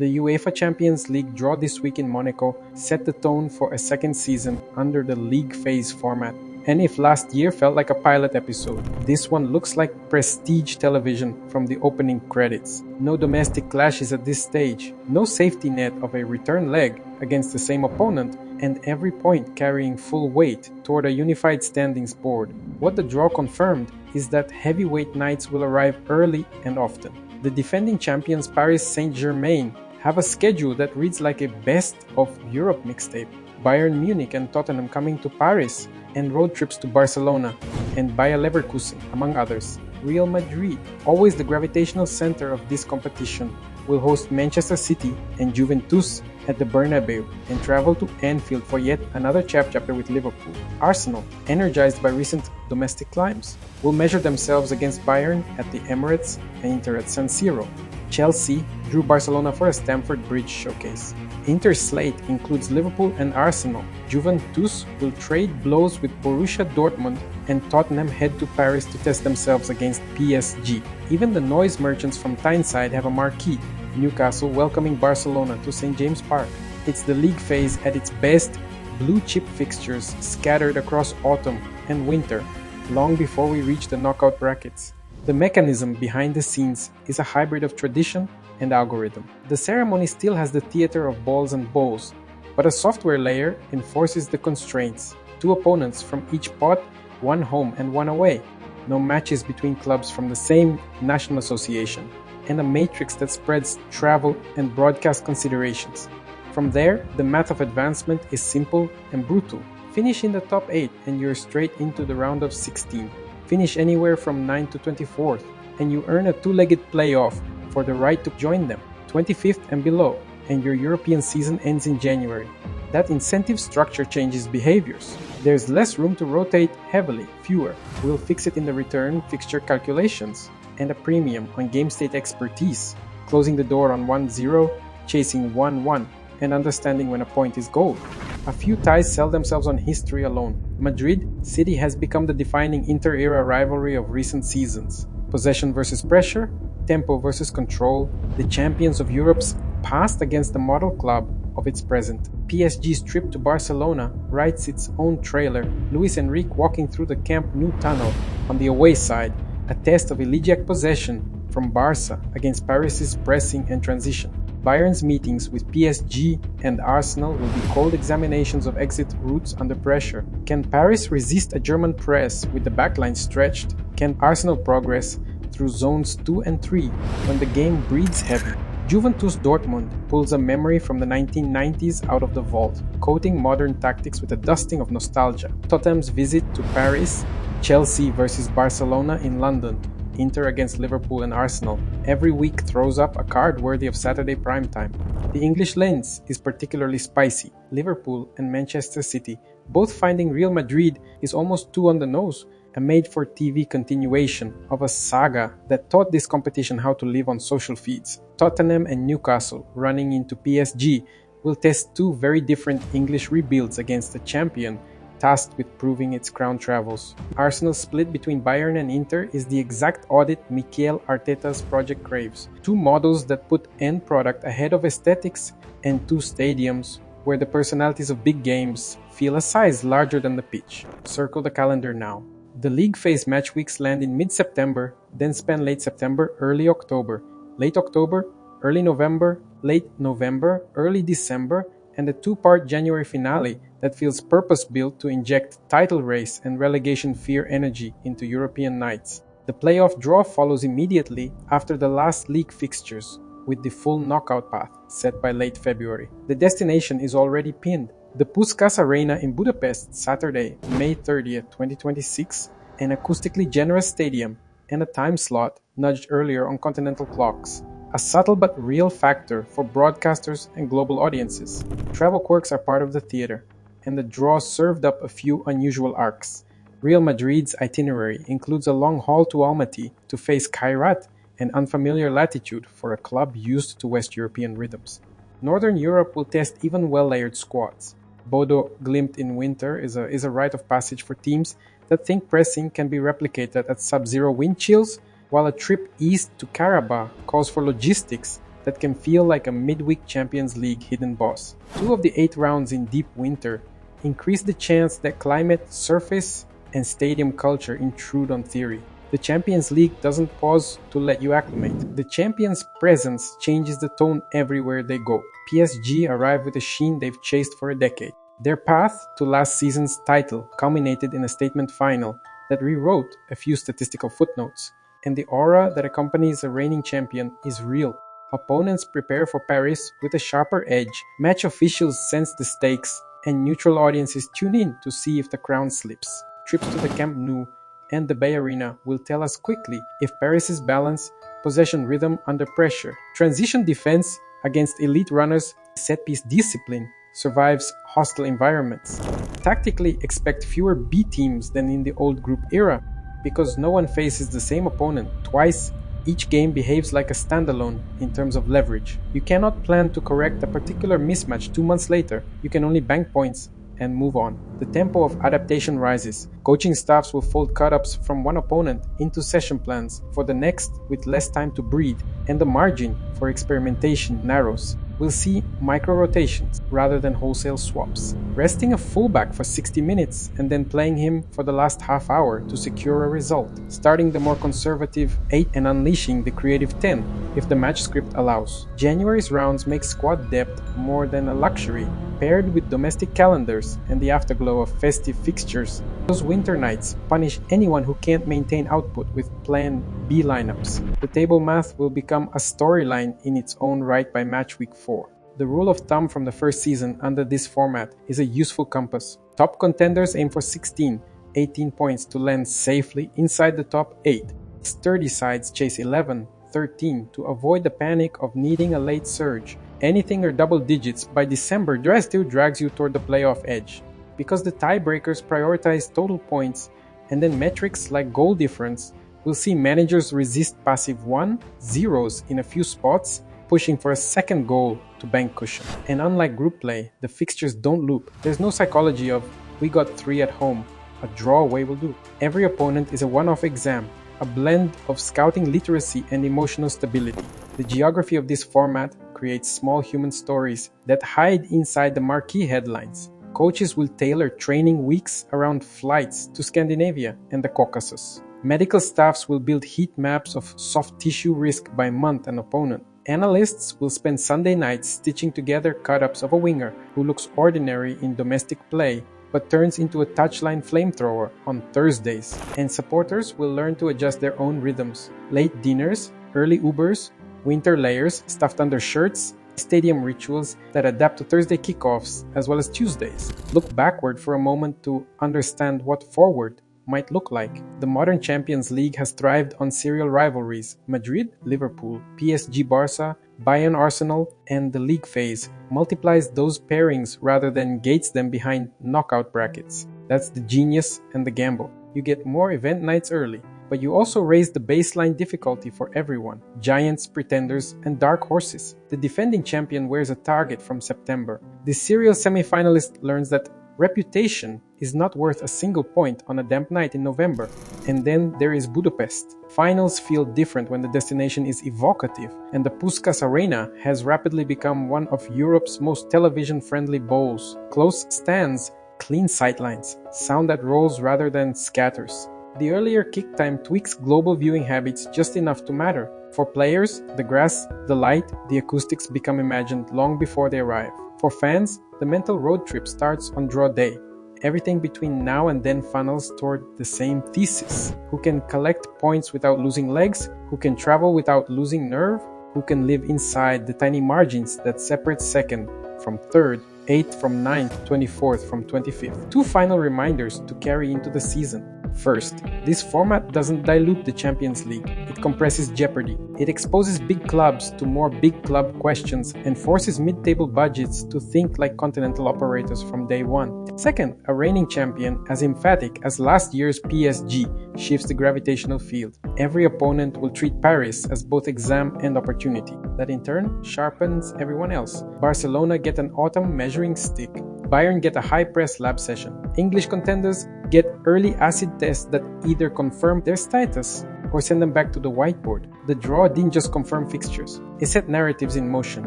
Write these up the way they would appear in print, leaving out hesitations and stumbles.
The UEFA Champions League draw this week in Monaco set the tone for a second season under the league phase format. And if last year felt like a pilot episode, this one looks like prestige television from the opening credits. No domestic clashes at this stage, no safety net of a return leg against the same opponent, and every point carrying full weight toward a unified standings board. What the draw confirmed is that heavyweight nights will arrive early and often. The defending champions Paris Saint-Germain have a schedule that reads like a best of Europe mixtape. Bayern Munich and Tottenham coming to Paris, and road trips to Barcelona and Bayer Leverkusen, among others. Real Madrid, always the gravitational center of this competition, will host Manchester City and Juventus at the Bernabeu and travel to Anfield for yet another chapter with Liverpool. Arsenal, energized by recent domestic climbs, will measure themselves against Bayern at the Emirates and Inter at San Siro. Chelsea drew Barcelona for a Stamford Bridge showcase. Inter's slate includes Liverpool and Arsenal. Juventus will trade blows with Borussia Dortmund, and Tottenham head to Paris to test themselves against PSG. Even the noise merchants from Tyneside have a marquee, Newcastle welcoming Barcelona to St. James Park. It's the league phase at its best, blue chip fixtures scattered across autumn and winter, long before we reach the knockout brackets. The mechanism behind the scenes is a hybrid of tradition and algorithm. The ceremony still has the theater of balls and bowls, but a software layer enforces the constraints. 2 opponents from each pot, 1 home and 1 away. No matches between clubs from the same national association, and a matrix that spreads travel and broadcast considerations. From there, the math of advancement is simple and brutal. Finish in the top 8 and you're straight into the round of 16. Finish anywhere from 9th to 24th, and you earn a 2-legged playoff for the right to join them, 25th and below, and your European season ends in January. That incentive structure changes behaviors. There's less room to rotate heavily, fewer. We'll fix it in the return fixture calculations, and a premium on game state expertise, closing the door on 1-0, chasing 1-1, and understanding when a point is gold. A few ties sell themselves on history alone. Madrid City has become the defining inter-era rivalry of recent seasons. Possession versus pressure, tempo versus control, the champions of Europe's past against the model club of its present. PSG's trip to Barcelona writes its own trailer, Luis Enrique walking through the Camp Nou tunnel on the away side, a test of elegiac possession from Barca against Paris's pressing and transition. Bayern's meetings with PSG and Arsenal will be cold examinations of exit routes under pressure. Can Paris resist a German press with the backline stretched? Can Arsenal progress through zones 2 and 3 when the game breathes heavy? Juventus Dortmund pulls a memory from the 1990s out of the vault, coating modern tactics with a dusting of nostalgia. Tottenham's visit to Paris, Chelsea versus Barcelona in London, Inter against Liverpool and Arsenal. Every week throws up a card worthy of Saturday primetime. The English lens is particularly spicy. Liverpool and Manchester City, both finding Real Madrid is almost too on the nose, a made-for-TV continuation of a saga that taught this competition how to live on social feeds. Tottenham and Newcastle, running into PSG, will test 2 very different English rebuilds against a champion tasked with proving its crown travels. Arsenal's split between Bayern and Inter is the exact audit Mikel Arteta's project craves. 2 models that put end product ahead of aesthetics, and 2 stadiums where the personalities of big games feel a size larger than the pitch. Circle the calendar now. The league phase match weeks land in mid-September, then span late September, early October, late October, early November, late November, early December, and a 2-part January finale that feels purpose-built to inject title race and relegation fear energy into European nights. The playoff draw follows immediately after the last league fixtures, with the full knockout path set by late February. The destination is already pinned. The Puskás Arena in Budapest, Saturday, May 30th, 2026, an acoustically generous stadium and a time slot nudged earlier on continental clocks. A subtle but real factor for broadcasters and global audiences. Travel quirks are part of the theater, and the draw served up a few unusual arcs. Real Madrid's itinerary includes a long haul to Almaty to face Kairat, an unfamiliar latitude for a club used to West European rhythms. Northern Europe will test even well-layered squads. Bodo Glimt in winter is a rite of passage for teams that think pressing can be replicated at sub-zero wind chills, while a trip east to Karabakh calls for logistics that can feel like a midweek Champions League hidden boss. 2 of the 8 rounds in deep winter increase the chance that climate, surface, and stadium culture intrude on theory. The Champions League doesn't pause to let you acclimate. The champions' presence changes the tone everywhere they go. PSG arrive with a sheen they've chased for a decade. Their path to last season's title culminated in a statement final that rewrote a few statistical footnotes, and the aura that accompanies a reigning champion is real. Opponents prepare for Paris with a sharper edge, match officials sense the stakes, and neutral audiences tune in to see if the crown slips. Trips to the Camp Nou and the Bay Arena will tell us quickly if Paris's balance, possession rhythm under pressure, transition defense against elite runners, set-piece discipline survives hostile environments. Tactically, expect fewer B teams than in the old group era, because no one faces the same opponent twice. Each game behaves like a standalone in terms of leverage. You cannot plan to correct a particular mismatch 2 months later. You can only bank points and move on. The tempo of adaptation rises. Coaching staffs will fold cut-ups from one opponent into session plans for the next with less time to breathe, and the margin for experimentation narrows. We'll see micro-rotations rather than wholesale swaps. Resting a fullback for 60 minutes and then playing him for the last half hour to secure a result. Starting the more conservative 8 and unleashing the creative 10 if the match script allows. January's rounds make squad depth more than a luxury. Paired with domestic calendars and the afterglow of festive fixtures, those winter nights punish anyone who can't maintain output with Plan B lineups. The table math will become a storyline in its own right by match week 4. The rule of thumb from the first season under this format is a useful compass. Top contenders aim for 16, 18 points to land safely inside the top 8. Sturdy sides chase 11, 13 to avoid the panic of needing a late surge. Anything or double digits by December still drags you toward the playoff edge, because the tiebreakers prioritize total points, and then metrics like goal difference will see managers resist passive 1-0s in a few spots, pushing for a second goal to bank cushion. And unlike group play, the fixtures don't loop. There's no psychology of, we got 3 at home, a draw away will do. Every opponent is a one-off exam, a blend of scouting literacy and emotional stability. The geography of this format creates small human stories that hide inside the marquee headlines. Coaches will tailor training weeks around flights to Scandinavia and the Caucasus. Medical staffs will build heat maps of soft tissue risk by month and opponent. Analysts will spend Sunday nights stitching together cut-ups of a winger who looks ordinary in domestic play but turns into a touchline flamethrower on Thursdays. And supporters will learn to adjust their own rhythms. Late dinners, early Ubers, winter layers stuffed under shirts, stadium rituals that adapt to Thursday kickoffs as well as Tuesdays. Look backward for a moment to understand what forward might look like. The modern Champions League has thrived on serial rivalries: Madrid, Liverpool, PSG, Barca, Bayern, Arsenal, and the league phase multiplies those pairings rather than gates them behind knockout brackets. That's the genius and the gamble. You get more event nights early, but you also raise the baseline difficulty for everyone: giants, pretenders, and dark horses. The defending champion wears a target from September. The serial semi-finalist learns that reputation is not worth a single point on a damp night in November. And then there is Budapest. Finals feel different when the destination is evocative, and the Puskás Arena has rapidly become one of Europe's most television-friendly bowls. Close stands, clean sightlines, sound that rolls rather than scatters. The earlier kick time tweaks global viewing habits just enough to matter. For players, the grass, the light, the acoustics become imagined long before they arrive. For fans, the mental road trip starts on draw day. Everything between now and then funnels toward the same thesis: who can collect points without losing legs, who can travel without losing nerve, who can live inside the tiny margins that separate second from third, 8th from 9th, 24th from 25th. 2 final reminders to carry into the season. First, this format doesn't dilute the Champions League. It compresses jeopardy. It exposes big clubs to more big club questions and forces mid-table budgets to think like continental operators from day one. Second, a reigning champion as emphatic as last year's PSG shifts the gravitational field. Every opponent will treat Paris as both exam and opportunity. That in turn sharpens everyone else. Barcelona get an autumn measuring stick. Bayern get a high-press lab session. English contenders get early acid tests that either confirm their status or send them back to the whiteboard. The draw didn't just confirm fixtures, it set narratives in motion.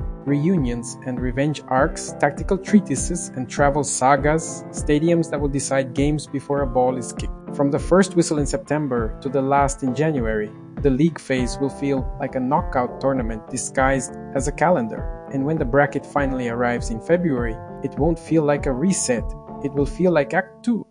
Reunions and revenge arcs, tactical treatises and travel sagas, stadiums that will decide games before a ball is kicked. From the first whistle in September to the last in January, the league phase will feel like a knockout tournament disguised as a calendar. And when the bracket finally arrives in February, it won't feel like a reset, it will feel like Act 2.